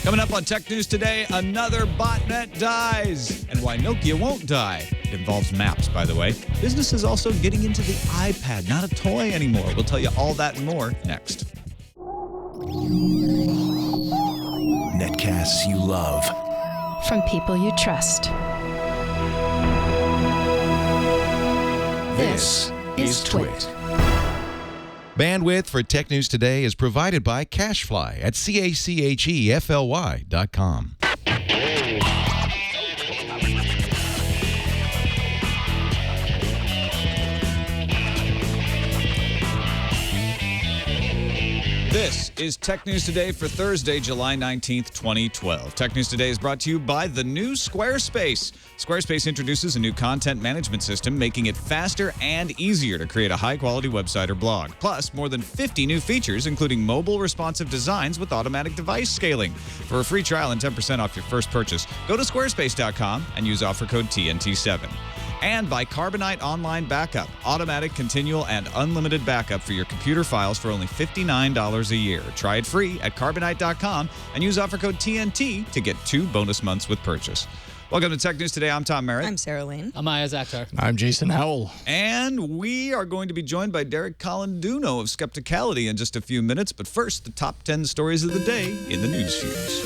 Coming up on Tech News today, another botnet dies and why Nokia won't die. It involves maps, by the way. Business is also getting into the iPad, not a toy anymore. We'll tell you all that and more next. Netcasts you love. From people you trust. This is TWiT. Bandwidth for Tech News Today is provided by CashFly at CACHEFLY.com. This is Tech News Today for Thursday, July 19th, 2012. Tech News Today is brought to you by the new Squarespace. Squarespace introduces a new content management system, making it faster and easier to create a high-quality website or blog. Plus, more than 50 new features, including mobile responsive designs with automatic device scaling. For a free trial and 10% off your first purchase, go to squarespace.com and use offer code TNT7. And by Carbonite Online Backup, automatic, continual, and unlimited backup for your computer files for only $59 a year. Try it free at Carbonite.com and use offer code TNT to get 2 bonus months with purchase. Welcome to Tech News Today. I'm Tom Merritt. I'm Sarah Lane. I'm Iyaz Akhtar. I'm Jason Howell. And we are going to be joined by Derek Colanduno of Skepticality in just a few minutes. But first, the top 10 stories of the day in the news feeds.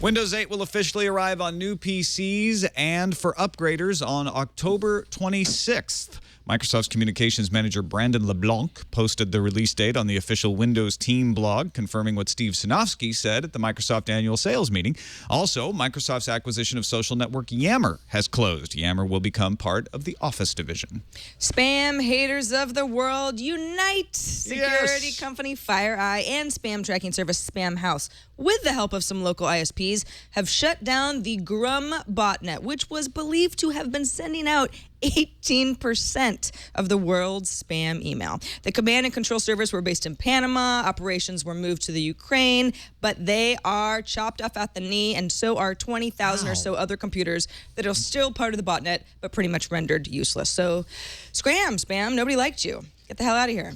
Windows 8 will officially arrive on new PCs and for upgraders on October 26th. Microsoft's communications manager Brandon LeBlanc posted the release date on the official Windows team blog, confirming what Steve Sinofsky said at the Microsoft annual sales meeting. Also, Microsoft's acquisition of social network Yammer has closed. Yammer will become part of the Office division. Spam haters of the world unite! Security Yes. company FireEye and spam tracking service Spamhaus, with the help of some local ISPs, have shut down the Grum botnet, which was believed to have been sending out 18% of the world's spam email. The command and control servers were based in Panama. Operations were moved to the Ukraine, but they are chopped off at the knee, and so are 20,000 or so other computers that are still part of the botnet, but pretty much rendered useless. So, scram, spam. Nobody liked you. Get the hell out of here.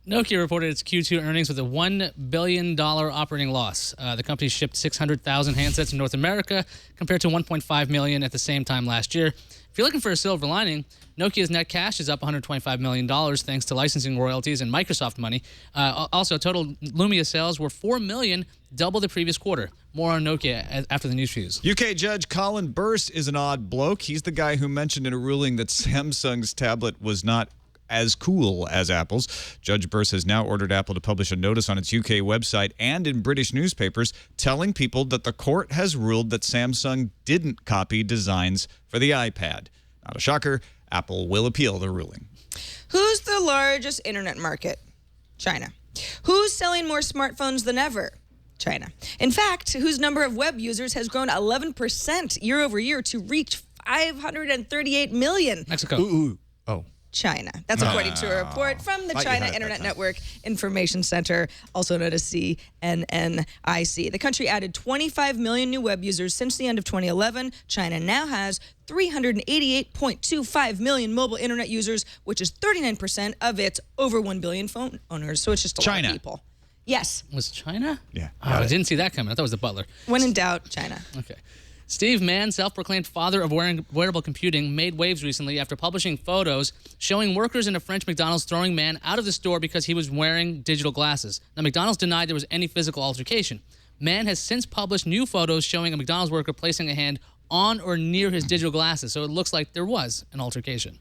Nokia reported its Q2 earnings with a $1 billion operating loss. The company shipped 600,000 handsets in North America compared to 1.5 million at the same time last year. If you're looking for a silver lining, Nokia's net cash is up $125 million thanks to licensing royalties and Microsoft money. Also, total Lumia sales were $4 million, double the previous quarter. More on Nokia after the news fuse. UK Judge Colin Burse is an odd bloke. He's the guy who mentioned in a ruling that Samsung's tablet was not as cool as Apple's. Judge Burse has now ordered Apple to publish a notice on its UK website and in British newspapers telling people that the court has ruled that Samsung didn't copy designs for the iPad. Not a shocker, Apple will appeal the ruling. Who's the largest internet market? China. Who's selling more smartphones than ever? China. In fact, whose number of web users has grown 11% year over year to reach 538 million? Mexico. Oh. China. That's according to a report from the Thought you China had it Internet that time. Network Information Center, also known as CNNIC. The country added 25 million new web users since the end of 2011. China now has 388.25 million mobile internet users, which is 39% of its over 1 billion phone owners. So it's just a lot China. of people. Yes. Was China? Yeah. Oh, I didn't see that coming. I thought it was the butler. When in doubt, China. Okay. Steve Mann, self-proclaimed father of wearable computing, made waves recently after publishing photos showing workers in a French McDonald's throwing Mann out of the store because he was wearing digital glasses. Now, McDonald's denied there was any physical altercation. Mann has since published new photos showing a McDonald's worker placing a hand on or near his digital glasses, so it looks like there was an altercation.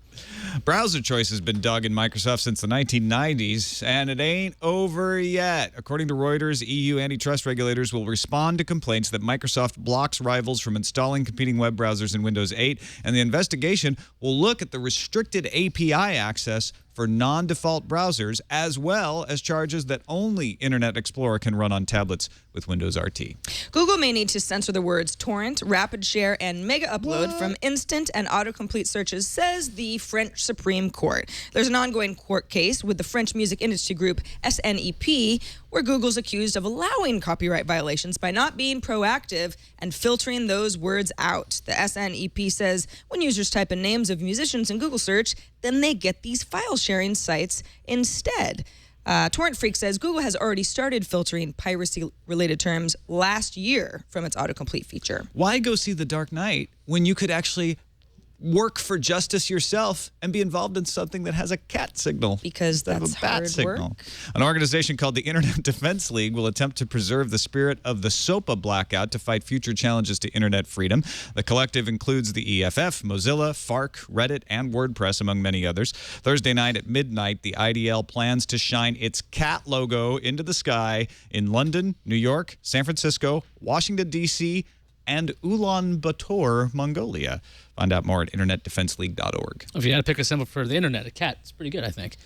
Browser choice has been dogging Microsoft since the 1990s, and it ain't over yet. According to Reuters, EU antitrust regulators will respond to complaints that Microsoft blocks rivals from installing competing web browsers in Windows 8, and the investigation will look at the restricted API access for non-default browsers, as well as charges that only Internet Explorer can run on tablets with Windows RT. Google may need to censor the words torrent, rapid share, and mega upload from instant and autocomplete searches, says the French Supreme Court. There's an ongoing court case with the French music industry group SNEP, where Google's accused of allowing copyright violations by not being proactive and filtering those words out. The SNEP says when users type in names of musicians in Google search, then they get these file sharing sites instead. Torrent Freak says Google has already started filtering piracy-related terms last year from its autocomplete feature. Why go see The Dark Knight when you could actually work for justice yourself and be involved in something that has a cat signal? Because that's hard work. An organization called the Internet Defense League will attempt to preserve the spirit of the SOPA blackout to fight future challenges to internet freedom. The collective includes the EFF, Mozilla, FARC, Reddit, and WordPress, among many others. Thursday night at midnight, the IDL plans to shine its cat logo into the sky in London, New York, San Francisco, Washington, D.C., and Ulaanbaatar, Mongolia. Find out more at internetdefenseleague.org. If you had to pick a symbol for the internet, a cat, it's pretty good, I think.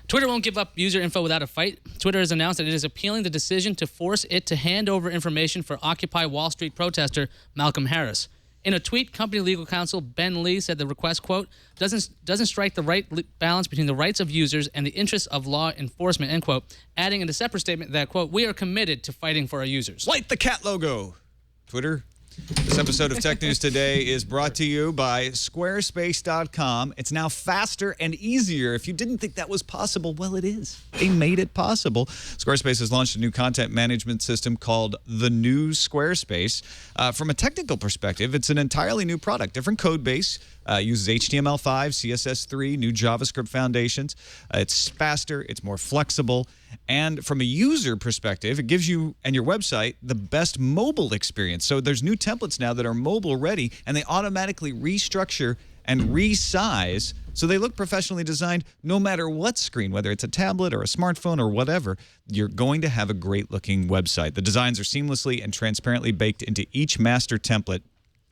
Twitter won't give up user info without a fight. Twitter has announced that it is appealing the decision to force it to hand over information for Occupy Wall Street protester Malcolm Harris. In a tweet, company legal counsel Ben Lee said the request, quote, doesn't strike the right balance between the rights of users and the interests of law enforcement, end quote, adding in a separate statement that, quote, we are committed to fighting for our users. Light the cat logo, Twitter. This episode of Tech News Today is brought to you by Squarespace.com. It's now faster and easier. If you didn't think that was possible, well, it is. They made it possible. Squarespace has launched a new content management system called the new Squarespace. From a technical perspective, it's an entirely new product. Different code base. Uses HTML5, CSS3, new JavaScript foundations. It's faster, it's more flexible, and from a user perspective, it gives you and your website the best mobile experience. So there's new templates now that are mobile ready, and they automatically restructure and resize so they look professionally designed no matter what screen, whether it's a tablet or a smartphone or whatever. You're going to have a great looking website. The designs are seamlessly and transparently baked into each master template.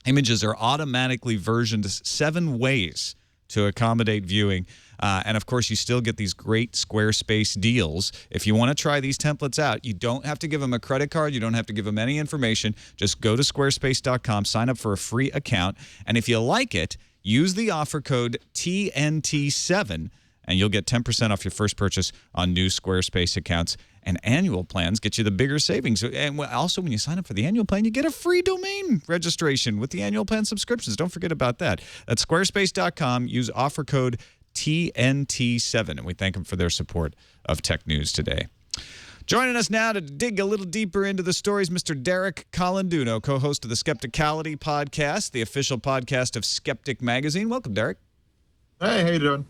Images are automatically versioned 7 ways to accommodate viewing. And, of course, you still get these great Squarespace deals. If you want to try these templates out, you don't have to give them a credit card. You don't have to give them any information. Just go to squarespace.com, sign up for a free account. And if you like it, use the offer code TNT7, and you'll get 10% off your first purchase on new Squarespace accounts. And annual plans get you the bigger savings. And also, when you sign up for the annual plan, you get a free domain registration with the annual plan subscriptions. Don't forget about that. That's squarespace.com. Use offer code TNT7. And we thank them for their support of Tech News Today. Joining us now to dig a little deeper into the stories, Mr. Derek Colanduno, co-host of the Skepticality podcast, the official podcast of Skeptic Magazine. Welcome, Derek. Hey, how you doing?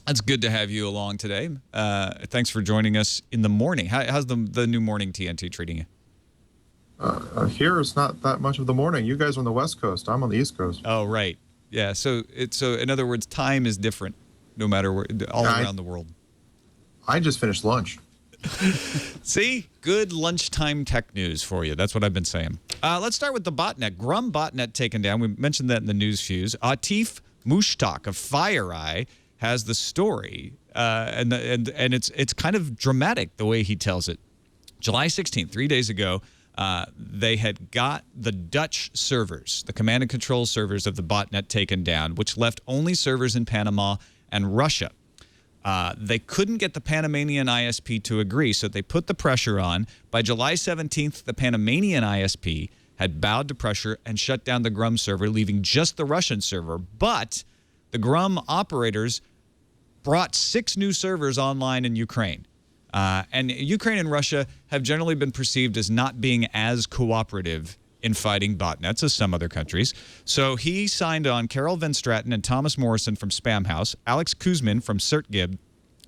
It's good to have you along today. Thanks for joining us in the morning. How's the new morning TNT treating you? Here it's not that much of the morning. You guys are on the West Coast. I'm on the East Coast. Oh, right. Yeah. So in other words, time is different, no matter where, around the world. I just finished lunch. See, good lunchtime tech news for you. That's what I've been saying. Let's start with the botnet. Grum botnet taken down. We mentioned that in the news fuse. Atif Mushtaq of FireEye has the story, and it's kind of dramatic the way he tells it. July 16th, 3 days ago, they had got the Dutch servers, the command and control servers of the botnet taken down, which left only servers in Panama and Russia. They couldn't get the Panamanian ISP to agree, so they put the pressure on. By July 17th, the Panamanian ISP had bowed to pressure and shut down the Grum server, leaving just the Russian server. But the Grum operators brought 6 new servers online in Ukraine. And Ukraine and Russia have generally been perceived as not being as cooperative in fighting botnets as some other countries. So he signed on Carol Van Straten and Thomas Morrison from Spamhaus, Alex Kuzmin from CertGib,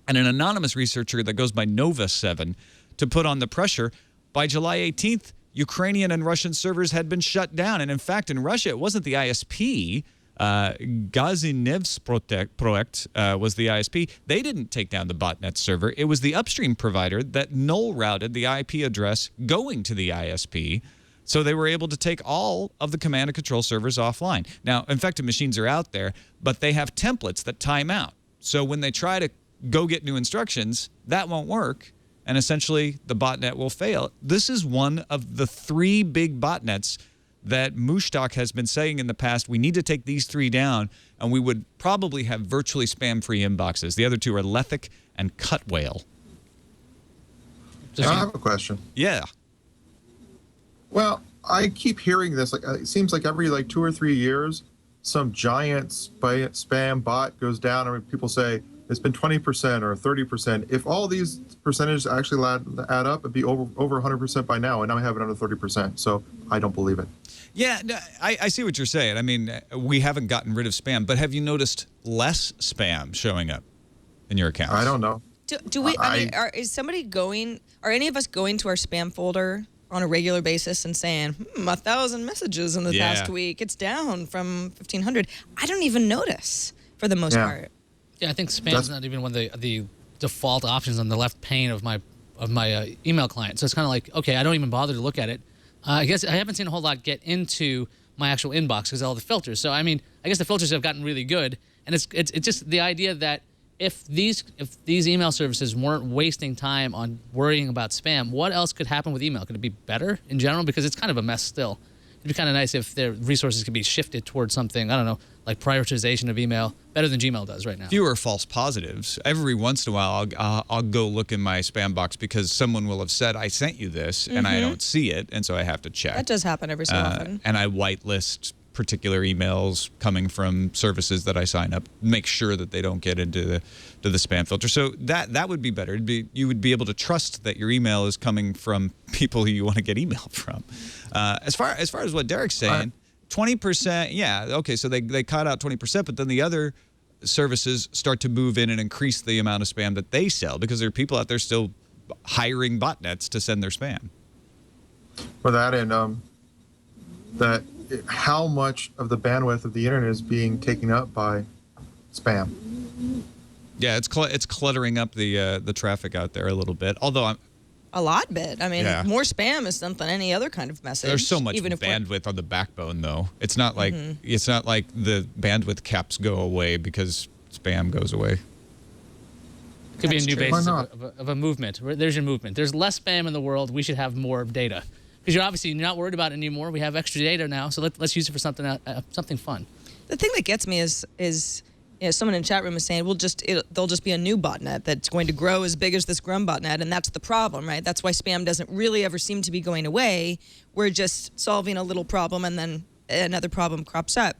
and an anonymous researcher that goes by Nova7 to put on the pressure. By July 18th, Ukrainian and Russian servers had been shut down. And in fact, in Russia, it wasn't the ISP. Gazinevsprojekt was the ISP. They didn't take down the botnet server. It was the upstream provider that null routed the IP address going to the ISP. So they were able to take all of the command and control servers offline. Now, infected machines are out there, but they have templates that time out. So when they try to go get new instructions, that won't work. And essentially, the botnet will fail. This is one of the 3 big botnets that Mushtaq has been saying in the past. We need to take these 3 down, and we would probably have virtually spam-free inboxes. The other 2 are Lethic and Cutwhale. I have a question. Yeah. Well, I keep hearing this. Like, it seems like every 2 or 3 years, some giant spam bot goes down, and people say, it's been 20% or 30%. If all these percentages actually add up, it'd be over 100% by now, and now I have it under 30%. So I don't believe it. Yeah, no, I see what you're saying. I mean, we haven't gotten rid of spam, but have you noticed less spam showing up in your accounts? I don't know. Do we? I mean, is somebody going? Are any of us going to our spam folder on a regular basis and saying, 1,000 messages in the past week? It's down from 1,500. I don't even notice for the most part. Yeah, I think spam is not even one of the default options on the left pane of my email client. So it's kind of like, okay, I don't even bother to look at it. I guess I haven't seen a whole lot get into my actual inbox because of all the filters. So I mean, I guess the filters have gotten really good, and it's just the idea that if these email services weren't wasting time on worrying about spam, what else could happen with email? Could it be better in general? Because it's kind of a mess still. It'd be kind of nice if their resources could be shifted towards something, I don't know, like prioritization of email, better than Gmail does right now. Fewer false positives. Every once in a while, I'll go look in my spam box because someone will have said, I sent you this, and I don't see it, and so I have to check. That does happen every so often. And I whitelist particular emails coming from services that I sign up, make sure that they don't get into the spam filter. So that would be better. You would be able to trust that your email is coming from people who you want to get email from. As far as what Derek's saying, 20%, yeah, okay, so they cut out 20%, but then the other services start to move in and increase the amount of spam that they sell because there are people out there still hiring botnets to send their spam. For that, and how much of the bandwidth of the internet is being taken up by spam? Yeah, it's cluttering up the traffic out there a little bit. Although a lot bit. I mean, more spam is something any other kind of message. There's so much bandwidth on the backbone, though. It's not like the bandwidth caps go away because spam goes away. Could be a new basis of a movement. There's your movement. There's less spam in the world. We should have more data. Because you're not worried about it anymore. We have extra data now, so let's use it for something fun. The thing that gets me is someone in the chat room is saying, there'll just be a new botnet that's going to grow as big as this Grum botnet, and that's the problem, right? That's why spam doesn't really ever seem to be going away. We're just solving a little problem, and then another problem crops up.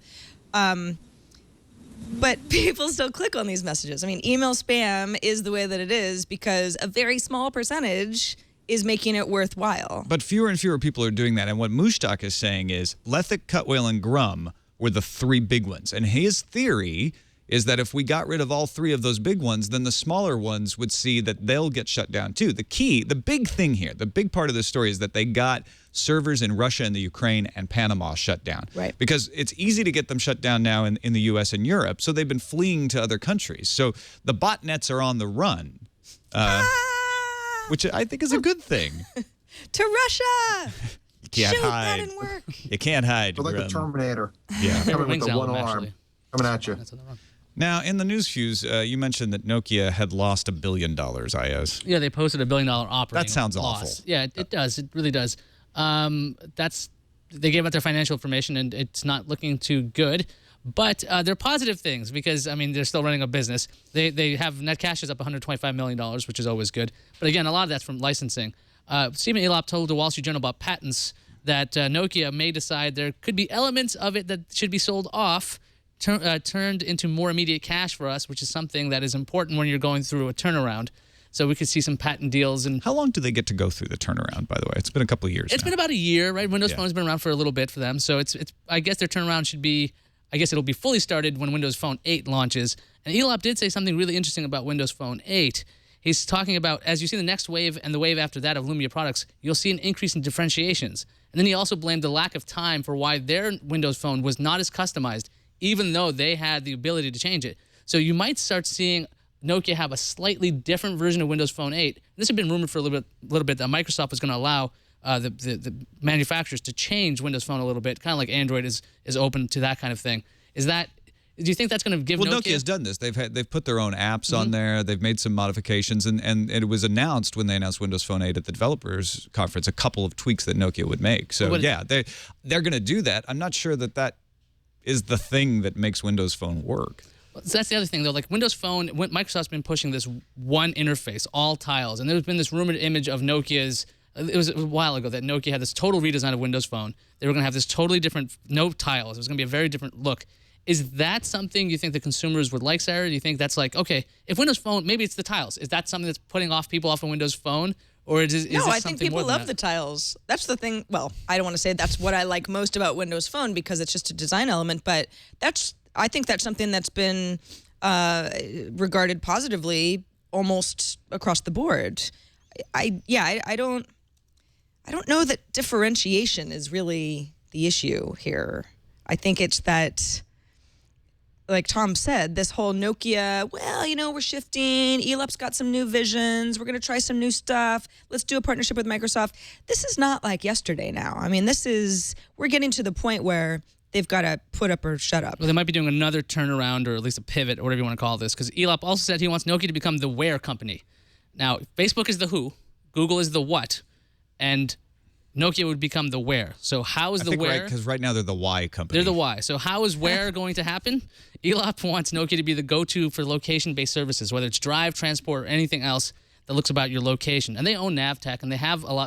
But people still click on these messages. I mean, email spam is the way that it is because a very small percentage is making it worthwhile. But fewer and fewer people are doing that. And what Mushtak is saying is Lethic, Cutwhale, and Grum were the three big ones. And his theory is that if we got rid of all three of those big ones, then the smaller ones would see that they'll get shut down too. The big thing here, the big part of the story is that they got servers in Russia and the Ukraine and Panama shut down. Right. Because it's easy to get them shut down now in the US and Europe, so they've been fleeing to other countries. So the botnets are on the run. Which I think is a good thing. To Russia! You can't Shoot, hide. that didn't work. You can't hide. Like the Terminator. Yeah. Coming with Wings the album, one arm. actually. Coming at you. That's on the run. Now, in the news fuse, you mentioned that Nokia had lost $1 billion, Iyaz. Yeah, they posted $1 billion operating That sounds loss. awful. Yeah, it does. It really does. They gave out their financial information, and it's not looking too good. But they're positive things because, I mean, they're still running a business. They have net cash is up $125 million, which is always good. But again, a lot of that's from licensing. Stephen Elop told the Wall Street Journal about patents that Nokia may decide there could be elements of it that should be sold off, turned into more immediate cash for us, which is something that is important when you're going through a turnaround. So we could see some patent deals. And how long do they get to go through the turnaround, by the way? It's been a couple of years It's been about a year, right? Windows Phone has been around for a little bit for them. So it's I guess their turnaround should be, I guess it'll be fully started when Windows Phone 8 launches. And Elop did say something really interesting about Windows Phone 8. He's talking about, as you see the next wave and the wave after that of Lumia products, you'll see an increase in differentiations. And then he also blamed the lack of time for why their Windows Phone was not as customized, even though they had the ability to change it. So you might start seeing Nokia have a slightly different version of Windows Phone 8. This had been rumored for a little bit that Microsoft was going to allow the manufacturers to change Windows Phone a little bit, kind of like Android is open to that kind of thing. Do you think that's going to give Nokia? Nokia's done this. They've put their own apps on there. They've made some modifications, and it was announced when they announced Windows Phone 8 at the developers conference a couple of tweaks that Nokia would make. So they're going to do that. I'm not sure that is the thing that makes Windows Phone work. So that's the other thing, though. Like Windows Phone, Microsoft's been pushing this one interface, all tiles, and there's been this rumored image of Nokia's. It was a while ago that Nokia had this total redesign of Windows Phone. They were going to have this totally different, no tiles. It was going to be a very different look. Is that something you think the consumers would like, Sarah? Do you think that's like, okay, if Windows Phone, maybe it's the tiles. Is that something that's putting off people off a Windows Phone? Or is No, I something think people more than love that? the tiles. That's the thing. Well, I don't want to say that's what I like most about Windows Phone because it's just a design element, but I think that's something that's been regarded positively almost across the board. I don't know that differentiation is really the issue here. I think it's that, like Tom said, this whole Nokia, well, we're shifting. Elap's got some new visions. We're going to try some new stuff. Let's do a partnership with Microsoft. This is not like yesterday now. I mean, we're getting to the point where they've got to put up or shut up. Well, they might be doing another turnaround or at least a pivot or whatever you want to call this, because Elap also said he wants Nokia to become the where company. Now, Facebook is the who, Google is the what, and Nokia would become the where. So how is the where? Because right now they're the why company. They're the why. So how is where going to happen? Elap wants Nokia to be the go-to for location-based services, whether it's drive, transport, or anything else that looks about your location. And they own NavTech, and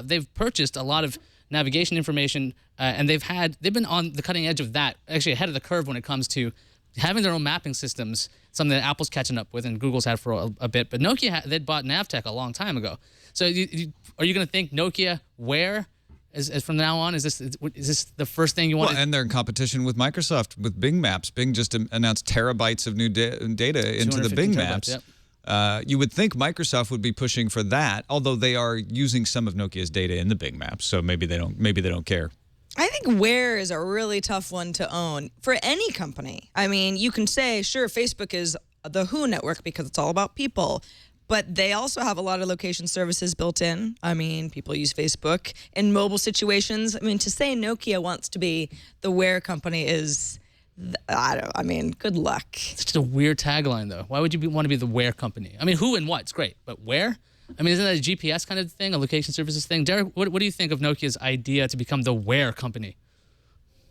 they've purchased a lot of navigation information, and they've been on the cutting edge of that, actually ahead of the curve when it comes to having their own mapping systems, something that Apple's catching up with and Google's had for a bit. But Nokia, they'd bought NavTech a long time ago. So are you going to think Nokia where? As from now on, is this the first thing you want? Well, and they're in competition with Microsoft with Bing Maps. Bing just announced terabytes of new data into the Bing Maps. Yep. You would think Microsoft would be pushing for that, although they are using some of Nokia's data in the Bing Maps, so maybe they don't care. I think where is a really tough one to own for any company. I mean, you can say, sure, Facebook is the who network because it's all about people. But they also have a lot of location services built in. I mean, people use Facebook in mobile situations. I mean, to say Nokia wants to be the where company is, good luck. It's just a weird tagline, though. Why would you want to be the where company? I mean, who and what's great, but where? I mean, isn't that a GPS kind of thing, a location services thing? Derek, what do you think of Nokia's idea to become the where company?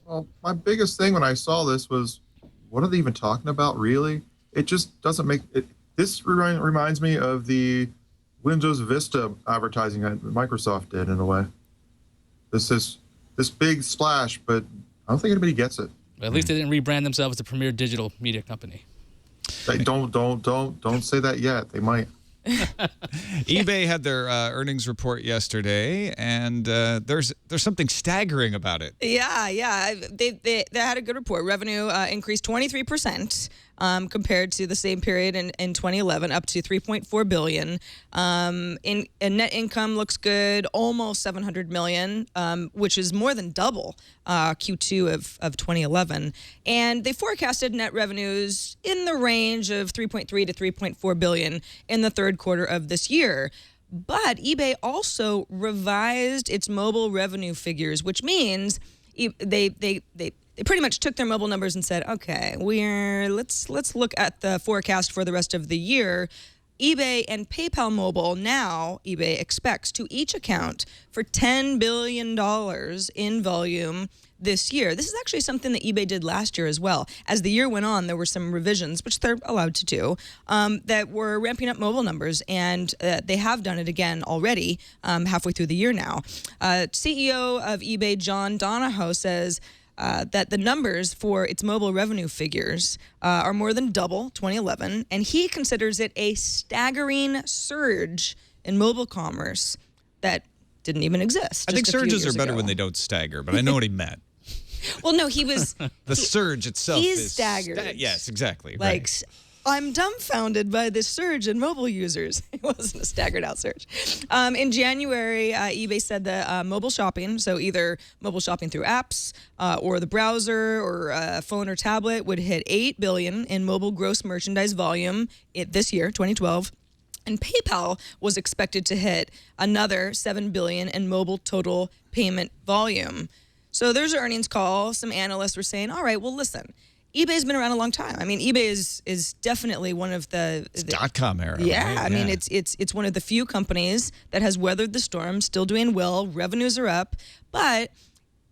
Well, my biggest thing when I saw this was, what are they even talking about, really? It just doesn't make it. This reminds me of the Windows Vista advertising that Microsoft did in a way. This big splash, but I don't think anybody gets it. Well, at least they didn't rebrand themselves as the premier digital media company. They don't say that yet. They might. eBay had their earnings report yesterday, and there's something staggering about it. Yeah. They had a good report. Revenue increased 23% compared to the same period in 2011, up to $3.4 billion. And net income looks good, almost $700 million, which is more than double Q2 of 2011. And they forecasted net revenues in the range of $3.3 to $3.4 billion in the third quarter of this year. But eBay also revised its mobile revenue figures, which means they pretty much took their mobile numbers and said, okay, let's look at the forecast for the rest of the year. eBay and PayPal Mobile, now eBay expects to each account for $10 billion in volume this year. This is actually something that eBay did last year as well. As the year went on, there were some revisions, which they're allowed to do, that were ramping up mobile numbers, and they have done it again already halfway through the year now. CEO of eBay, John Donahoe, says that the numbers for its mobile revenue figures are more than double 2011, and he considers it a staggering surge in mobile commerce that didn't even exist. I think just a few surges are years better ago. when they don't stagger, but I know what he meant. Well, no, he was... The surge itself he's is... staggered. Yes, exactly. Like, right. I'm dumbfounded by this surge in mobile users. It wasn't a staggered out surge. In January, eBay said that mobile shopping, so either mobile shopping through apps or the browser or phone or tablet, would hit $8 billion in mobile gross merchandise volume this year, 2012. And PayPal was expected to hit another $7 billion in mobile total payment volume. So there's an earnings call. Some analysts were saying, all right, well, listen, eBay's been around a long time. I mean, eBay is definitely one of the .com era. Yeah, right? I mean, it's one of the few companies that has weathered the storm, still doing well. Revenues are up, but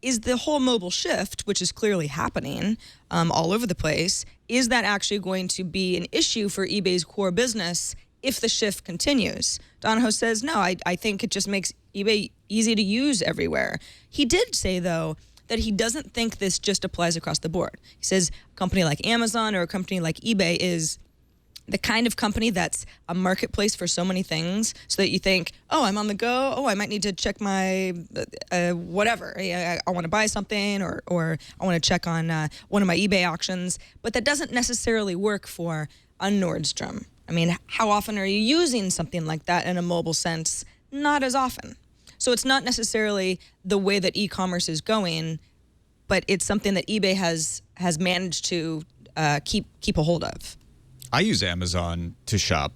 is the whole mobile shift, which is clearly happening all over the place, is that actually going to be an issue for eBay's core business if the shift continues? Donahoe says, no, I think it just makes eBay easy to use everywhere. He did say, though, that he doesn't think this just applies across the board. He says a company like Amazon or a company like eBay is the kind of company that's a marketplace for so many things, so that you think, oh, I'm on the go. Oh, I might need to check my whatever. I want to buy something, or I want to check on one of my eBay auctions. But that doesn't necessarily work for a Nordstrom. I mean, how often are you using something like that in a mobile sense? Not as often. So it's not necessarily the way that e-commerce is going, but it's something that eBay has managed to keep a hold of. I use Amazon to shop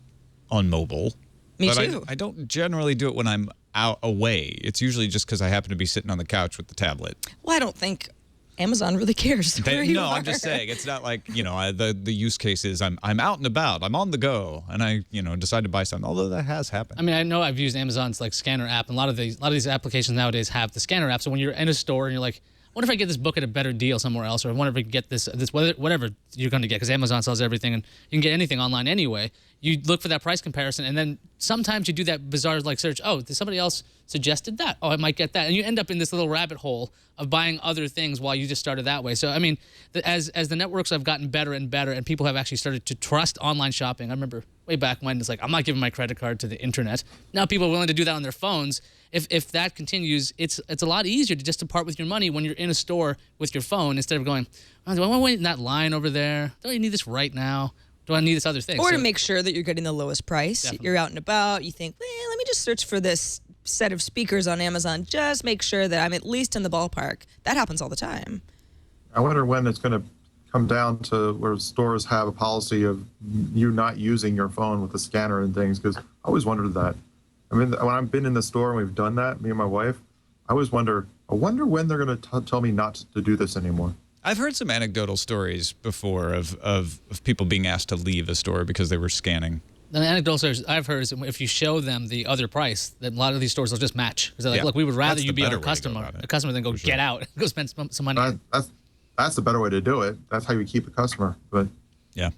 on mobile. Me but too. I don't generally do it when I'm out away. It's usually just because I happen to be sitting on the couch with the tablet. Well, I don't think Amazon really cares where you are. I'm just saying it's not like, the use case is I'm out and about, I'm on the go, and I decide to buy something. Although that has happened. I mean, I know I've used Amazon's like scanner app, and a lot of these applications nowadays have the scanner app. So when you're in a store and you're like, what if I get this book at a better deal somewhere else, or I wonder if I can get this whatever you're going to get, because Amazon sells everything and you can get anything online anyway. You look for that price comparison, and then sometimes you do that bizarre like search. Oh, did somebody else suggested that? Oh, I might get that, and you end up in this little rabbit hole of buying other things while you just started that way. So I mean, as the networks have gotten better and better, and people have actually started to trust online shopping. I remember way back when it's like, I'm not giving my credit card to the internet. Now people are willing to do that on their phones. If that continues, it's a lot easier to part with your money when you're in a store with your phone, instead of going, oh, do I want to wait in that line over there? Do I need this right now? Do I need this other thing? Or to make sure that you're getting the lowest price. Definitely. You're out and about. You think, well, let me just search for this set of speakers on Amazon. Just make sure that I'm at least in the ballpark. That happens all the time. I wonder when it's going to come down to where stores have a policy of you not using your phone with the scanner and things, because I always wondered that. I mean, when I've been in the store and we've done that, me and my wife, I always wonder when they're going to tell me not to do this anymore. I've heard some anecdotal stories before of people being asked to leave a store because they were scanning. The anecdotal stories I've heard is if you show them the other price, that a lot of these stores will just match. Because they're like, look, we would rather That's you the be our better way to go customer about it. a customer than go get out, go spend some money. That's the better way to do it. That's how you keep a customer. But Yeah.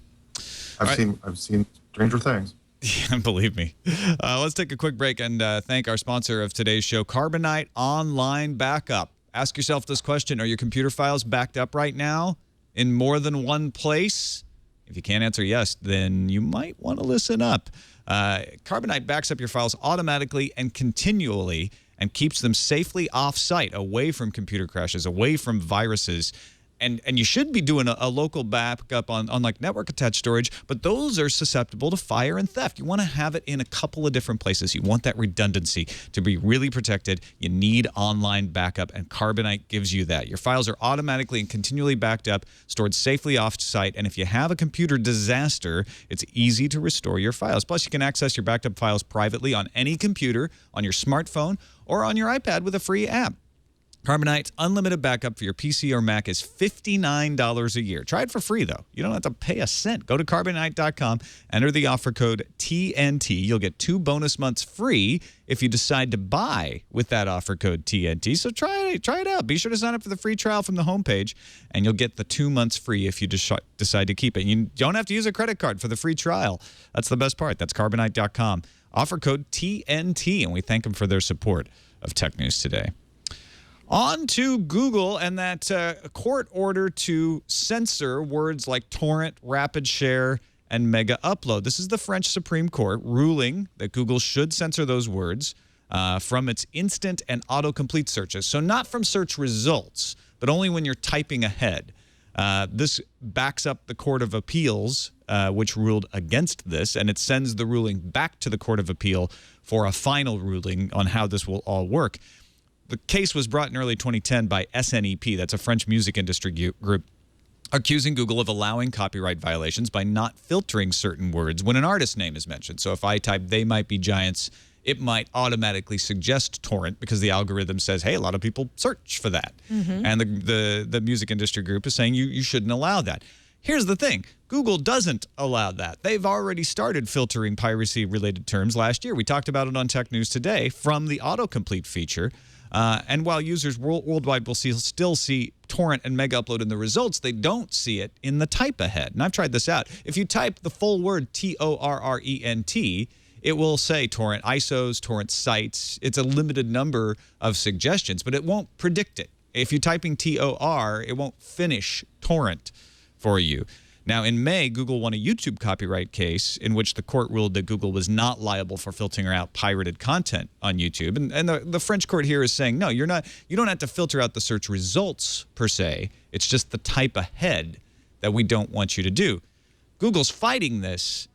I've seen stranger things. Yeah, believe me. Let's take a quick break and thank our sponsor of today's show, Carbonite Online Backup. Ask yourself this question: are your computer files backed up right now in more than one place? If you can't answer yes, then you might want to listen up. Carbonite backs up your files automatically and continually and keeps them safely off-site, away from computer crashes, away from viruses. And you should be doing a local backup on like network-attached storage, but those are susceptible to fire and theft. You want to have it in a couple of different places. You want that redundancy to be really protected. You need online backup, and Carbonite gives you that. Your files are automatically and continually backed up, stored safely off-site, and if you have a computer disaster, it's easy to restore your files. Plus, you can access your backed up files privately on any computer, on your smartphone, or on your iPad with a free app. Carbonite's unlimited backup for your PC or Mac is $59 a year. Try it for free, though. You don't have to pay a cent. Go to Carbonite.com, enter the offer code TNT. You'll get 2 bonus months free if you decide to buy with that offer code TNT. So try it out. Be sure to sign up for the free trial from the homepage, and you'll get the 2 months free if you decide to keep it. You don't have to use a credit card for the free trial. That's the best part. That's Carbonite.com. Offer code TNT, and we thank them for their support of Tech News Today. On to Google and that court order to censor words like torrent, rapid share, and mega upload. This is the French Supreme Court ruling that Google should censor those words from its instant and autocomplete searches. So not from search results, but only when you're typing ahead. This backs up the Court of Appeals, which ruled against this, and it sends the ruling back to the Court of Appeal for a final ruling on how this will all work. The case was brought in early 2010 by SNEP, that's a French music industry group, accusing Google of allowing copyright violations by not filtering certain words when an artist name is mentioned. So if I type "They Might Be Giants," it might automatically suggest torrent because the algorithm says, hey, a lot of people search for that. Mm-hmm. And the music industry group is saying you shouldn't allow that. Here's the thing. Google doesn't allow that. They've already started filtering piracy-related terms last year. We talked about it on Tech News Today from the autocomplete feature. And while users worldwide will still see torrent and mega upload in the results, they don't see it in the type ahead. And I've tried this out. If you type the full word TORRENT, it will say torrent ISOs, torrent sites. It's a limited number of suggestions, but it won't predict it. If you're typing TOR, it won't finish torrent for you. Now, in May, Google won a YouTube copyright case in which the court ruled that Google was not liable for filtering out pirated content on YouTube. And the French court here is saying, no, you don't have to filter out the search results per se. It's just the type ahead that we don't want you to do. Google's fighting this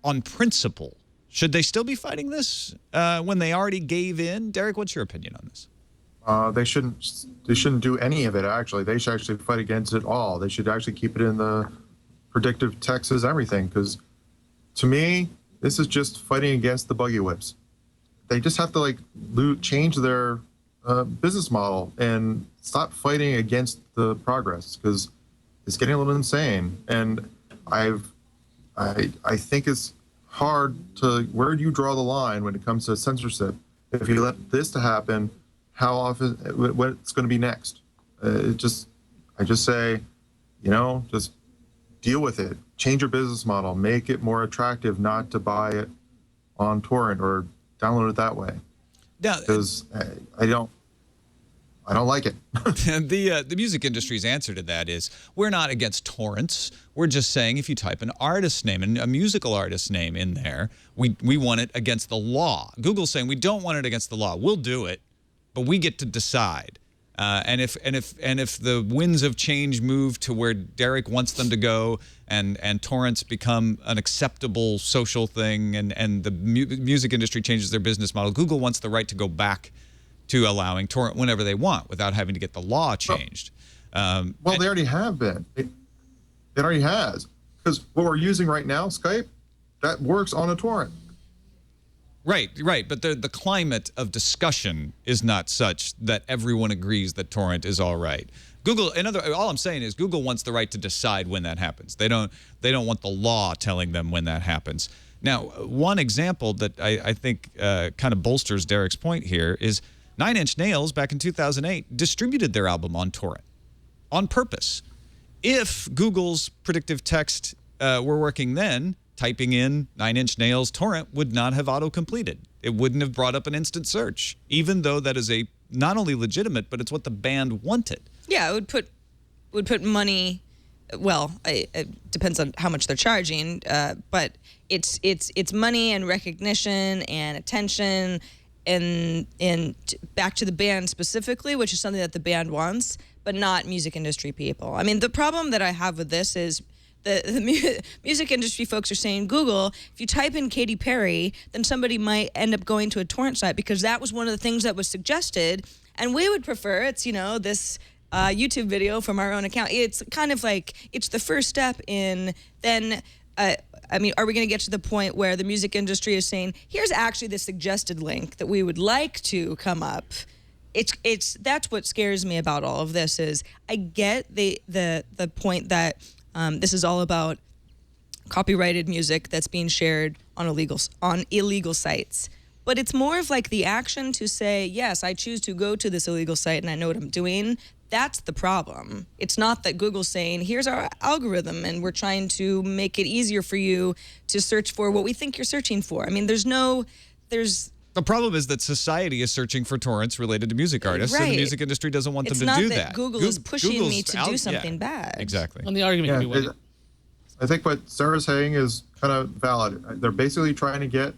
on principle. Should they still be fighting this when they already gave in? Derek, what's your opinion on this? They shouldn't do any of it, actually. They should actually fight against it all. They should actually keep it in the predictive text as everything, because to me, this is just fighting against the buggy whips. They just have to like change their business model and stop fighting against the progress, because it's getting a little insane. And I think it's hard to, where do you draw the line when it comes to censorship? If you let this to happen, how often, what's going to be next? I just say, just deal with it. Change your business model. Make it more attractive not to buy it on torrent or download it that way. Because I don't like it. The music industry's answer to that is, we're not against torrents. We're just saying if you type an artist name and a musical artist name in there, we want it against the law. Google's saying we don't want it against the law. We'll do it, but we get to decide. And if the winds of change move to where Derek wants them to go, and torrents become an acceptable social thing, and the music industry changes their business model, Google wants the right to go back to allowing torrent whenever they want without having to get the law changed. Well, they already have been. It already has. Because what we're using right now, Skype, that works on a torrent. Right. But the climate of discussion is not such that everyone agrees that torrent is all right. Google, all I'm saying is Google wants the right to decide when that happens. They don't want the law telling them when that happens. Now, one example that I think kind of bolsters Derek's point here is Nine Inch Nails back in 2008 distributed their album on torrent on purpose. If Google's predictive text were working then, typing in Nine Inch Nails torrent would not have auto-completed. It wouldn't have brought up an instant search, even though that is not only legitimate, but it's what the band wanted. Yeah, it would put money. Well, it depends on how much they're charging, but it's money and recognition and attention, and back to the band specifically, which is something that the band wants, but not music industry people. I mean, the problem that I have with this is the music industry folks are saying, Google, if you type in Katy Perry, then somebody might end up going to a torrent site, because that was one of the things that was suggested, and we would prefer it's this YouTube video from our own account. It's kind of like it's the first step in then. I mean, are we going to get to the point where the music industry is saying, here's actually the suggested link that we would like to come up? That's what scares me about all of this. Is I get the point that this is all about copyrighted music that's being shared on illegal sites. But it's more of like the action to say, yes, I choose to go to this illegal site and I know what I'm doing. That's the problem. It's not that Google's saying, here's our algorithm and we're trying to make it easier for you to search for what we think you're searching for. I mean, there's The problem is that society is searching for torrents related to music artists, and the music industry doesn't want them to do that. It's not that Google is pushing me to do something bad. Exactly. Well, the argument can be what I think what Sarah's saying is kind of valid. They're basically trying to get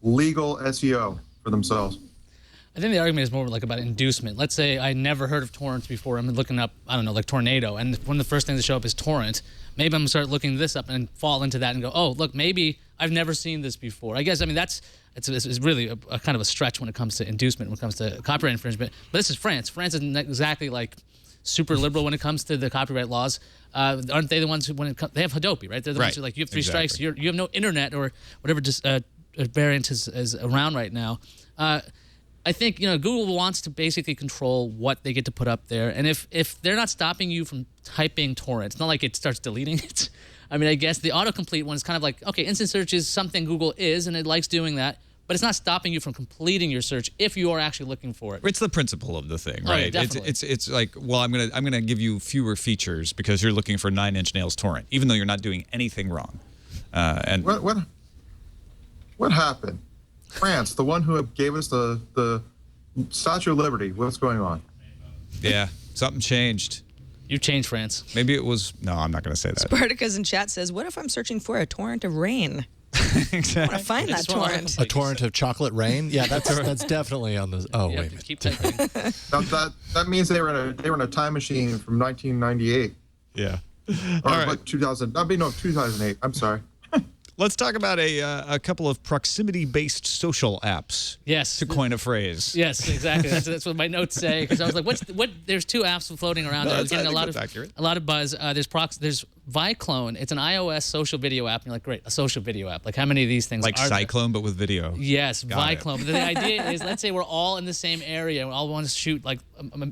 legal SEO for themselves. I think the argument is more like about inducement. Let's say I never heard of torrents before. I'm looking up, I don't know, like tornado, and one of the first things that show up is torrent. Maybe I'm going to start looking this up and fall into that and go, oh, look, maybe I've never seen this before. I guess, I mean, it's really a kind of a stretch when it comes to inducement, when it comes to copyright infringement. But this is France. France isn't exactly like super liberal when it comes to the copyright laws. Aren't they the ones who, they have Hadopi, right? They're the ones who, like, you have three strikes, you have no internet or whatever variant is around right now. I think, Google wants to basically control what they get to put up there. And if they're not stopping you from typing torrent, it's not like it starts deleting it. I mean, I guess the autocomplete one is kind of like, okay, instant search is something Google is, and it likes doing that, but it's not stopping you from completing your search if you are actually looking for it. It's the principle of the thing, right? Oh, yeah, definitely. It's like, well, I'm gonna give you fewer features because you're looking for Nine Inch Nails torrent, even though you're not doing anything wrong. And what happened? France, the one who gave us the Statue of Liberty. What's going on? Yeah, Something changed. You changed, France. Maybe it was. No, I'm not going to say that. Spartacus in chat says, "What if I'm searching for a torrent of rain? Exactly. I want to find that torrent." A torrent of chocolate rain? Yeah, that's definitely on the. Oh, You wait have a to minute. keep typing. That means they were in a time machine from 1998 Yeah. or All right. what 2000. I mean, no, 2008. I'm sorry. Let's talk about a couple of proximity-based social apps. Yes. To coin a phrase. Yes, exactly. That's what my notes say. Because I was like, what? There's two apps floating around. No, I was I getting think that's accurate. a lot of buzz. There's Viclone. It's an iOS social video app. And you're like, great, a social video app. Like, how many of these things Like are there? Cyclone, but with video. Yes, Got it. Viclone. But the idea is, let's say we're all in the same area. We all want to shoot like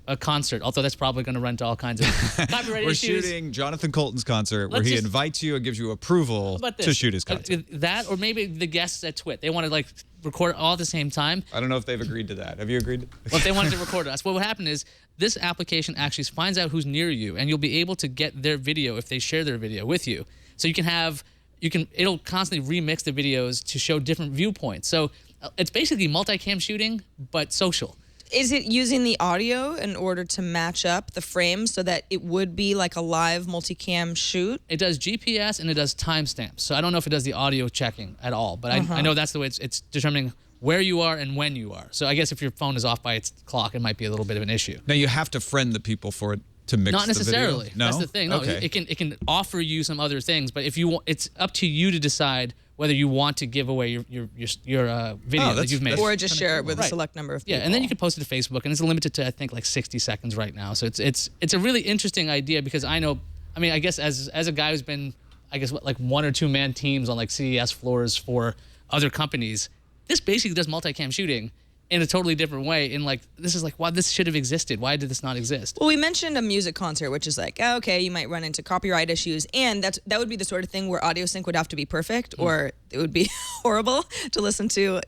a concert. Although that's probably going to run to all kinds of copyright We're issues. shooting Jonathan Colton's concert where Let's he just- invites you and gives you approval How about this? to shoot his concert. That, or maybe the guests at TWiT. They want to like record all at the same time. I don't know if they've agreed to that. Have you agreed? Well, if they wanted to record us, what would happen is this application actually finds out who's near you, and you'll be able to get their video if they share their video with you. So it'll constantly remix the videos to show different viewpoints. So it's basically multicam shooting, but social. Is it using the audio in order to match up the frames so that it would be like a live multicam shoot? It does GPS and it does timestamps. So I don't know if it does the audio checking at all, but I know that's the way it's determining where you are and when you are. So I guess if your phone is off by its clock, it might be a little bit of an issue. Now you have to friend the people for it to mix Not necessarily. the video? No? That's the thing. No, Okay. it can offer you some other things, but if you want, it's up to you to decide whether you want to give away your video that that's- you've made. Or just share it with a Right. select number of people? Yeah, and then you can post it to Facebook, and it's limited to I think like 60 seconds right now. So it's a really interesting idea because I guess as a guy who's been like 1 or 2 man teams on like CES floors for other companies, this basically does multicam shooting in a totally different way. In like this is like, wow, this should have existed. Why did this not exist? Well, we mentioned a music concert, which is like, okay, you might run into copyright issues, and that would be the sort of thing where audio sync would have to be perfect, or it would be horrible to listen to,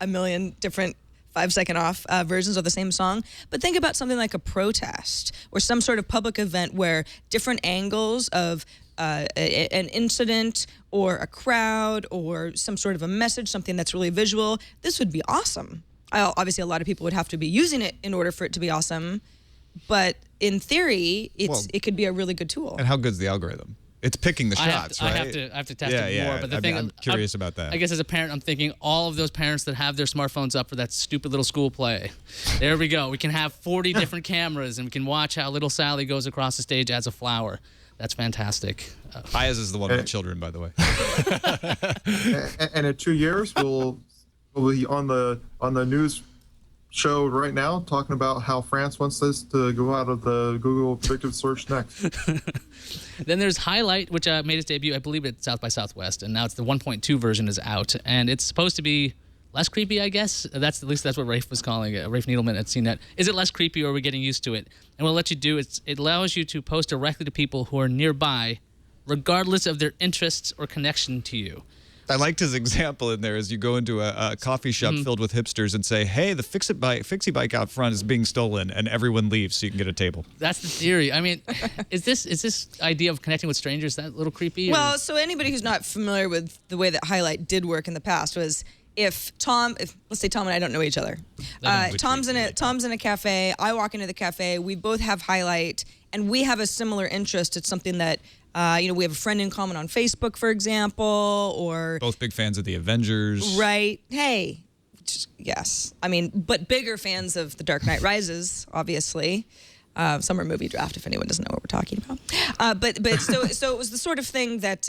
a million different 5-second off versions of the same song. But think about something like a protest or some sort of public event where different angles of an incident or a crowd or some sort of a message, something that's really visual. This would be awesome. Obviously, a lot of people would have to be using it in order for it to be awesome. But in theory, it could be a really good tool. And how good's the algorithm? It's picking the shots, right? I have to test it more. But the thing, I'm curious about that. I guess as a parent, I'm thinking all of those parents that have their smartphones up for that stupid little school play. There we go. We can have 40 different cameras, and we can watch how little Sally goes across the stage as a flower. That's fantastic. Iyaz is the one with children, by the way. And in 2 years, we'll be on the news show right now talking about how France wants this to go out of the Google predictive search next. Then there's Highlight, which made its debut, I believe, at South by Southwest, and now it's the 1.2 version is out, and it's supposed to be less creepy, I guess. That's what Rafe was calling it. Rafe Needleman at CNET. Is it less creepy, or are we getting used to it? And what it'll let you do is it allows you to post directly to people who are nearby, regardless of their interests or connection to you. I liked his example in there as you go into a coffee shop filled with hipsters and say, hey, the Fixie bike out front is being stolen, and everyone leaves so you can get a table. That's the theory. I mean, is this idea of connecting with strangers that a little creepy? Or? Well, so anybody who's not familiar with the way that Highlight did work in the past was if let's say Tom and I don't know each other. Tom's in a cafe. I walk into the cafe. We both have Highlight, and we have a similar interest. It's something that we have a friend in common on Facebook, for example, or Both big fans of the Avengers. right. Hey, yes. I mean, but bigger fans of The Dark Knight Rises, obviously. Summer movie draft, if anyone doesn't know what we're talking about. But so it was the sort of thing that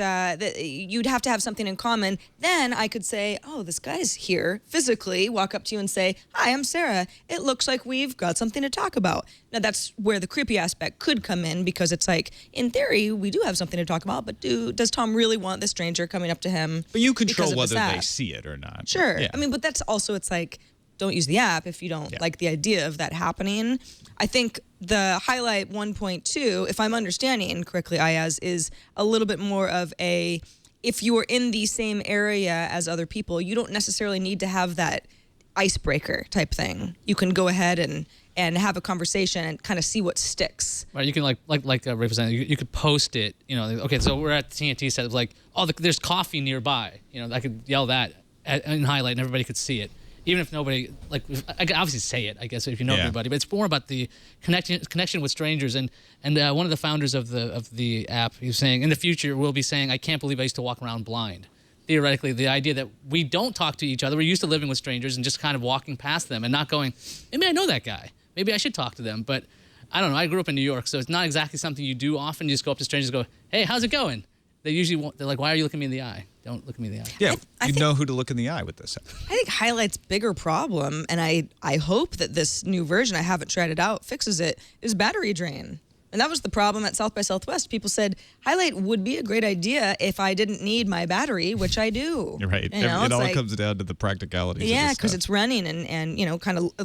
you'd have to have something in common. Then I could say, oh, this guy's here physically, walk up to you and say, hi, I'm Sarah. It looks like we've got something to talk about. Now, that's where the creepy aspect could come in, because it's like, in theory, we do have something to talk about, but does Tom really want the stranger coming up to him? But you because control of whether this they app? see it or not. Sure. Yeah. I mean, but that's also, it's like, don't use the app if you don't like the idea of that happening. I think the Highlight 1.2, if I'm understanding correctly, Iyaz, is a little bit more of if you are in the same area as other people, you don't necessarily need to have that icebreaker type thing. You can go ahead and have a conversation and kind of see what sticks. Right, you can like Rafe was saying, you could post it. Okay, so we're at TNT set. It's like, there's coffee nearby. I could yell that in Highlight, and everybody could see it. even if nobody, like, I can obviously say it, I guess, if you know Yeah. everybody, but it's more about the connection with strangers. And one of the founders of the app, he was saying, in the future, we'll be saying, I can't believe I used to walk around blind. Theoretically, the idea that we don't talk to each other, we're used to living with strangers and just kind of walking past them and not going, maybe I know that guy. Maybe I should talk to them. But I don't know. I grew up in New York, so it's not exactly something you do often. You just go up to strangers and go, hey, how's it going? They usually won't. They're like, why are you looking me in the eye? Don't look me in the eye. Yeah, I you think- know who to look in the eye with this. I think Highlight's bigger problem, and I hope that this new version, I haven't tried it out, fixes it, is battery drain. And that was the problem at South by Southwest. People said, Highlight would be a great idea if I didn't need my battery, which I do. You're right. You know, It it's all like- comes down to the practicalities. Yeah, of this because stuff. it's running and you know, kind of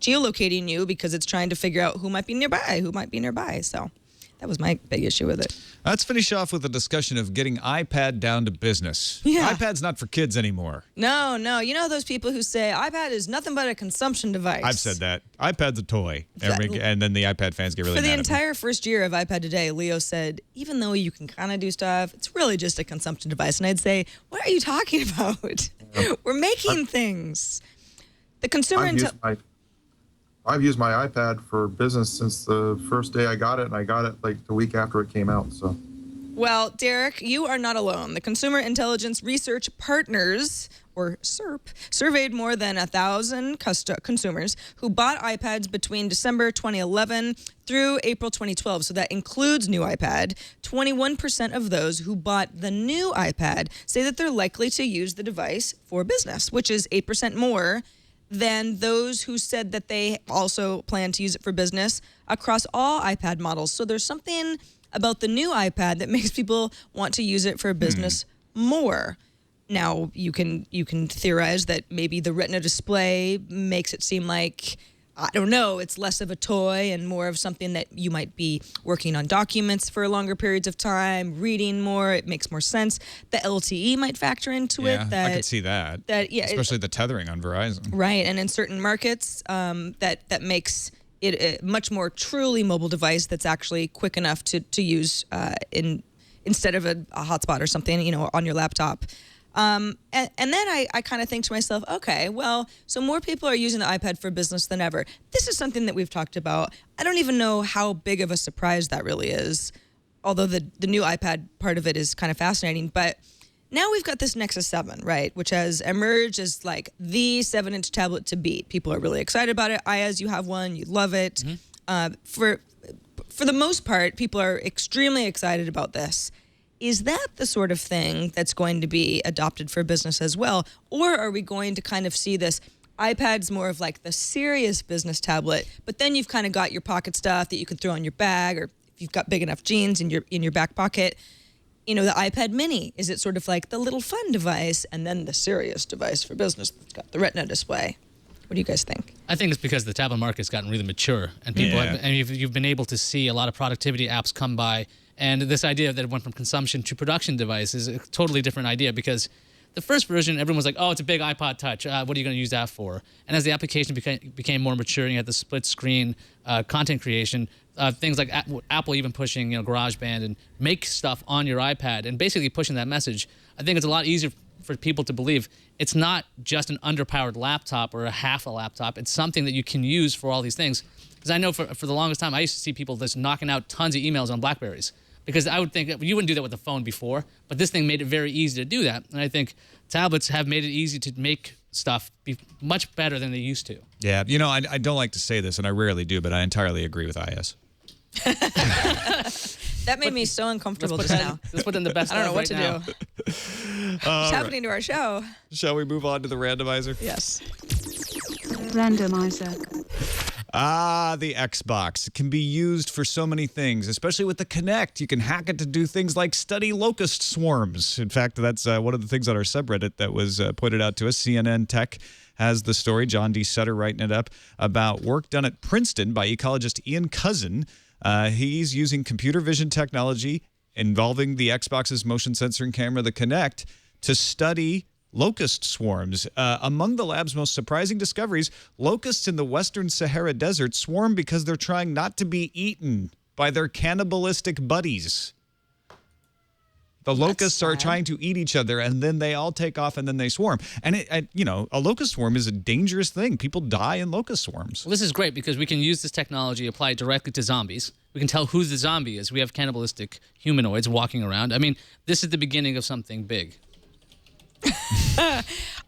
geolocating you because it's trying to figure out who might be nearby. So that was my big issue with it. Let's finish off with a discussion of getting iPad down to business. Yeah. iPad's not for kids anymore. No. You know those people who say iPad is nothing but a consumption device? I've said that. iPad's a toy. And then the iPad fans get really For the mad at me. entire first year of iPad Today, Leo said, even though you can kind of do stuff, it's really just a consumption device. And I'd say, what are you talking about? We're making things. The consumer I've used my iPad for business since the first day I got it, and I got it like the week after it came out. So, Well, Derek, you are not alone. The Consumer Intelligence Research Partners, or CIRP, surveyed more than 1,000 consumers who bought iPads between December 2011 through April 2012. So that includes new iPad. 21% of those who bought the new iPad say that they're likely to use the device for business, which is 8% more than those who said that they also plan to use it for business across all iPad models. So there's something about the new iPad that makes people want to use it for business more. Now, you can theorize that maybe the Retina display makes it seem like, I don't know, it's less of a toy and more of something that you might be working on documents for longer periods of time, reading more. It makes more sense. The LTE might factor into Yeah, it. That, I could see that. Especially the tethering on Verizon. Right, and in certain markets, that makes it a much more truly mobile device that's actually quick enough to use instead of a hotspot or something, you know, on your laptop. And then I kind of think to myself, okay, well, so more people are using the iPad for business than ever. This is something that we've talked about. I don't even know how big of a surprise that really is, although the new iPad part of it is kind of fascinating. But now we've got this Nexus 7, right, which has emerged as like the 7-inch tablet to beat. People are really excited about it. Iyaz, you have one. You love it. For the most part, people are extremely excited about this. Is that the sort of thing that's going to be adopted for business as well? Or are we going to kind of see this iPad's more of like the serious business tablet, but then you've kind of got your pocket stuff that you can throw in your bag, or if you've got big enough jeans in your back pocket, you know, the iPad mini, is it sort of like the little fun device and then the serious device for business that's got the Retina display? What do you guys think? I think it's because the tablet market's gotten really mature, and people and you've been able to see a lot of productivity apps come by. And this idea that it went from consumption to production device is a totally different idea, because the first version, everyone was like, oh, it's a big iPod Touch. What are you going to use that for? And as the application became more mature, and you had the split screen content creation, things like Apple even pushing, GarageBand and make stuff on your iPad and basically pushing that message. I think it's a lot easier for people to believe it's not just an underpowered laptop or a half a laptop. It's something that you can use for all these things. Because I know for the longest time, I used to see people just knocking out tons of emails on BlackBerries. Because I would think that you wouldn't do that with the phone before, but this thing made it very easy to do that. And I think tablets have made it easy to make stuff be much better than they used to. Yeah, I don't like to say this, and I rarely do, but I entirely agree with Iyaz. That made me so uncomfortable just now. Let's put in the best. I don't know what to now. do. What's happening to our show? Shall we move on to the randomizer? Yes. Randomizer. The Xbox. It can be used for so many things, especially with the Kinect. You can hack it to do things like study locust swarms. In fact, that's one of the things on our subreddit that was pointed out to us. CNN Tech has the story, John D. Sutter writing it up, about work done at Princeton by ecologist Ian Cousin. He's using computer vision technology involving the Xbox's motion sensing camera, the Kinect, to study locust swarms. Among the lab's most surprising discoveries, locusts in the Western Sahara Desert swarm because they're trying not to be eaten by their cannibalistic buddies. The locusts are sad. trying to eat each other, and then they all take off, and then they swarm. And, a locust swarm is a dangerous thing. People die in locust swarms. Well, this is great because we can use this technology, apply it directly to zombies. We can tell who the zombie is. We have cannibalistic humanoids walking around. I mean, this is the beginning of something big.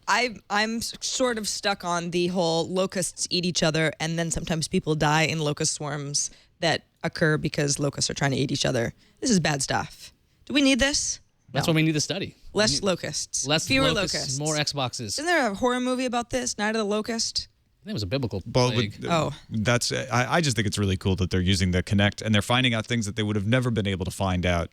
I'm sort of stuck on the whole locusts eat each other, and then sometimes people die in locust swarms that occur because locusts are trying to eat each other. This is bad stuff. Do we need this? That's No. why we need the study. Less locusts. Fewer locusts. more Xboxes. Isn't there a horror movie about this? Night of the Locust? I think it was a biblical Well, plague. I just think it's really cool that they're using the Kinect and they're finding out things that they would have never been able to find out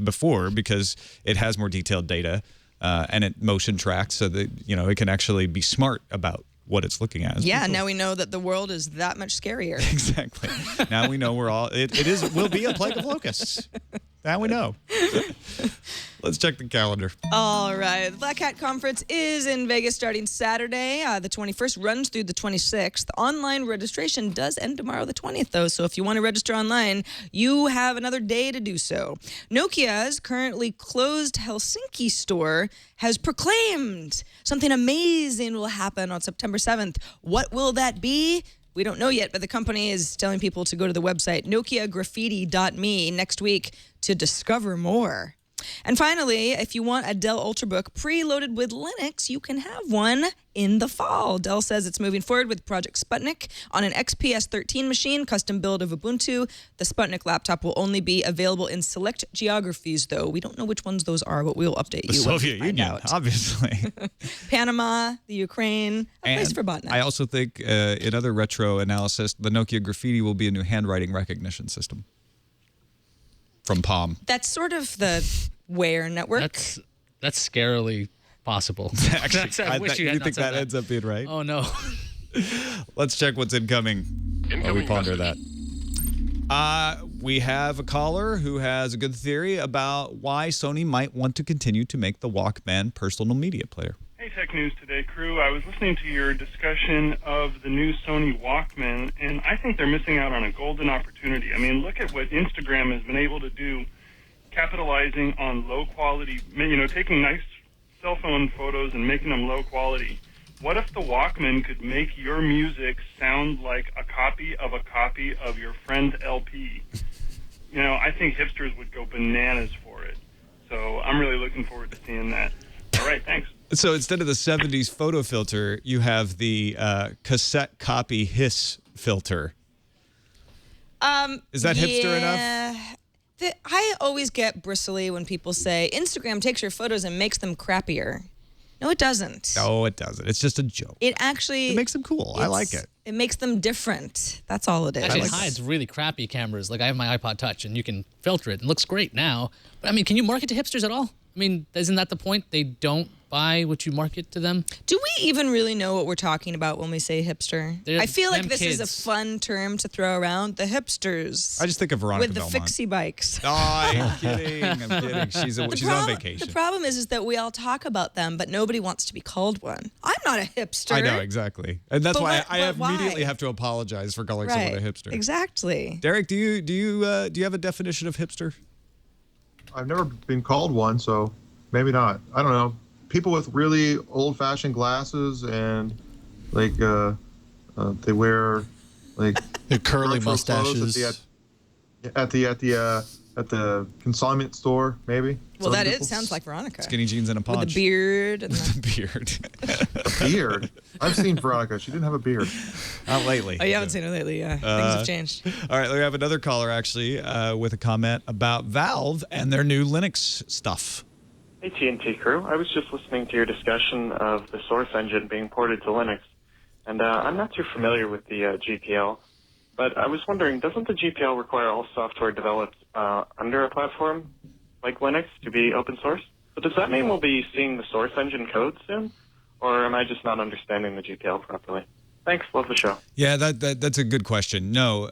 before because it has more detailed data and it motion tracks so that it can actually be smart about what it's looking at. Yeah, now we know that the world is that much scarier. Exactly. Now we know it will be a plague of locusts. Now we know. Let's check the calendar. All right. The Black Hat Conference is in Vegas starting Saturday. The 21st runs through the 26th. Online registration does end tomorrow, the 20th, though. So if you want to register online, you have another day to do so. Nokia's currently closed Helsinki store has proclaimed something amazing will happen on September 7th. What will that be? We don't know yet, but the company is telling people to go to the website nokiagraffiti.me next week to discover more. And finally, if you want a Dell Ultrabook preloaded with Linux, you can have one in the fall. Dell says it's moving forward with Project Sputnik on an XPS 13 machine, custom build of Ubuntu. The Sputnik laptop will only be available in select geographies, though. We don't know which ones those are, but we'll update you. The Soviet Union, obviously. Panama, the Ukraine, a place for botnets. I also think in other retro analysis, the Nokia Graffiti will be a new handwriting recognition system from Palm. That's sort of the Wear network. That's scarily possible. Actually, I wish you had you not think said that ends up being right? Oh, no. Let's check what's incoming while we ponder that. We have a caller who has a good theory about why Sony might want to continue to make the Walkman personal media player. Hey, Tech News Today crew. I was listening to your discussion of the new Sony Walkman, and I think they're missing out on a golden opportunity. I mean, look at what Instagram has been able to do, capitalizing on low quality, taking nice cell phone photos and making them low quality. What if the Walkman could make your music sound like a copy of your friend's LP? I think hipsters would go bananas for it. So I'm really looking forward to seeing that. All right, thanks. So instead of the 70s photo filter, you have the cassette copy hiss filter. Is that hipster enough? I always get bristly when people say Instagram takes your photos and makes them crappier. No, it doesn't. No, it doesn't. It's just a joke. It actually... It makes them cool. I like it. It makes them different. That's all it is. Actually, it hides really crappy cameras. Like I have my iPod Touch, and you can filter it. It looks great now. But, I mean, can you market to hipsters at all? I mean, isn't that the point? They don't buy what you market to them? Do we even really know what we're talking about when we say hipster? I feel like this is a fun term to throw around. The hipsters. I just think of Veronica with the Belmont. fixie bikes. Oh, I'm kidding. I'm kidding. She's on vacation. The problem is that we all talk about them, but nobody wants to be called one. I'm not a hipster. I know, exactly. And that's why I immediately why? have to apologize for calling someone a hipster. Exactly. Derek, do you have a definition of hipster? I've never been called one, so maybe not. I don't know. People with really old-fashioned glasses and they wear curly retro clothes mustaches at the consignment store, maybe. Well, sounds like Veronica. Skinny jeans and a poncho. With a beard. And the beard. A beard? I've seen Veronica. She didn't have a beard. Not lately. Oh, you haven't seen her lately, yeah. Things have changed. All right, we have another caller, actually, with a comment about Valve and their new Linux stuff. Hey, TNT crew. I was just listening to your discussion of the Source engine being ported to Linux, and I'm not too familiar with the GPL, but I was wondering, doesn't the GPL require all software developed under a platform like Linux to be open source? So does that mean we'll be seeing the Source engine code soon, or am I just not understanding the GPL properly? Thanks. Love the show. Yeah, that's a good question. No,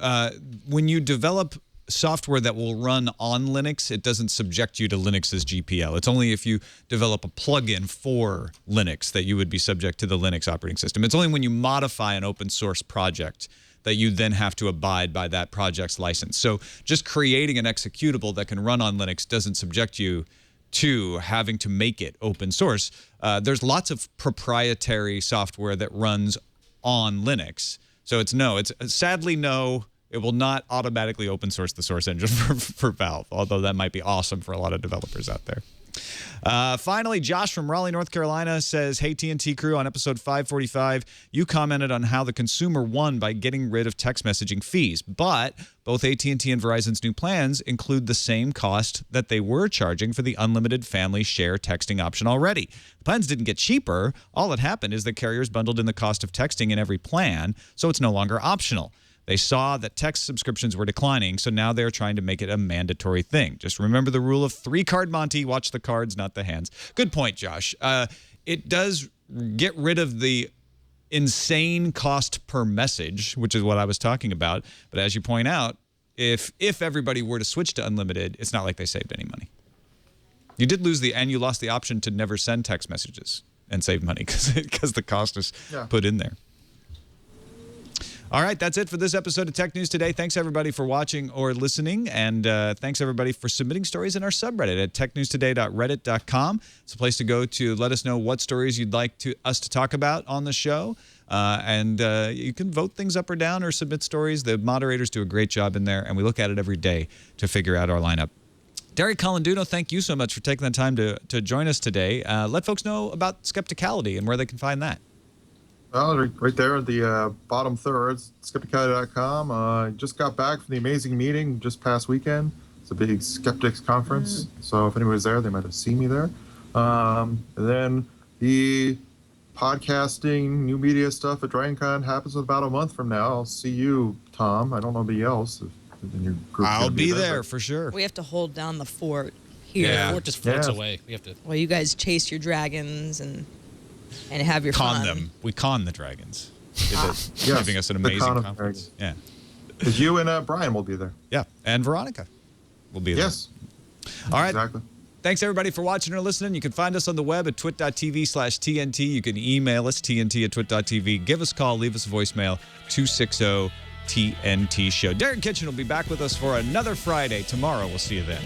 when you develop software that will run on Linux, it doesn't subject you to Linux's GPL. It's only if you develop a plugin for Linux that you would be subject to the Linux operating system. It's only when you modify an open source project that you then have to abide by that project's license. So just creating an executable that can run on Linux doesn't subject you to having to make it open source. There's lots of proprietary software that runs on Linux. So it's sadly no. It will not automatically open source the source engine for Valve, although that might be awesome for a lot of developers out there. Finally, Josh from Raleigh, North Carolina says, hey, TNT crew, on episode 545, you commented on how the consumer won by getting rid of text messaging fees. But both AT&T and Verizon's new plans include the same cost that they were charging for the unlimited family share texting option already. The plans didn't get cheaper. All that happened is that carriers bundled in the cost of texting in every plan, so it's no longer optional. They saw that text subscriptions were declining, so now they're trying to make it a mandatory thing. Just remember the rule of 3-card Monty. Watch the cards, not the hands. Good point, Josh. It does get rid of the insane cost per message, which is what I was talking about. But as you point out, if everybody were to switch to unlimited, it's not like they saved any money. You did lose and you lost the option to never send text messages and save money because the cost is put in there. All right, that's it for this episode of Tech News Today. Thanks, everybody, for watching or listening. And thanks, everybody, for submitting stories in our subreddit at technewstoday.reddit.com. It's a place to go to let us know what stories you'd like us to talk about on the show. And you can vote things up or down or submit stories. The moderators do a great job in there, and we look at it every day to figure out our lineup. Derek Colanduno, thank you so much for taking the time to join us today. Let folks know about Skepticality and where they can find that. Well, right there at the bottom third, skepticality.com. Just got back from the amazing meeting just past weekend. It's a big skeptics conference. So if anyone was there, they might have seen me there. And then the podcasting, new media stuff at DragonCon happens in about a month from now. I'll see you, Tom. I don't know anybody else in your group. I'll be there for sure. We have to hold down the fort here. Yeah, the fort just floats away. We have to. Well, you guys chase your dragons and have your fun. Them. We con the dragons. Giving us an amazing conference. Yeah. Because you and Brian will be there. Yeah, and Veronica will be there. Yes. All right. Exactly. Thanks, everybody, for watching or listening. You can find us on the web at twit.tv/TNT. You can email us, tnt@twit.tv. Give us a call. Leave us a voicemail, 260-TNT-SHOW. Darren Kitchen will be back with us for another Friday tomorrow. We'll see you then.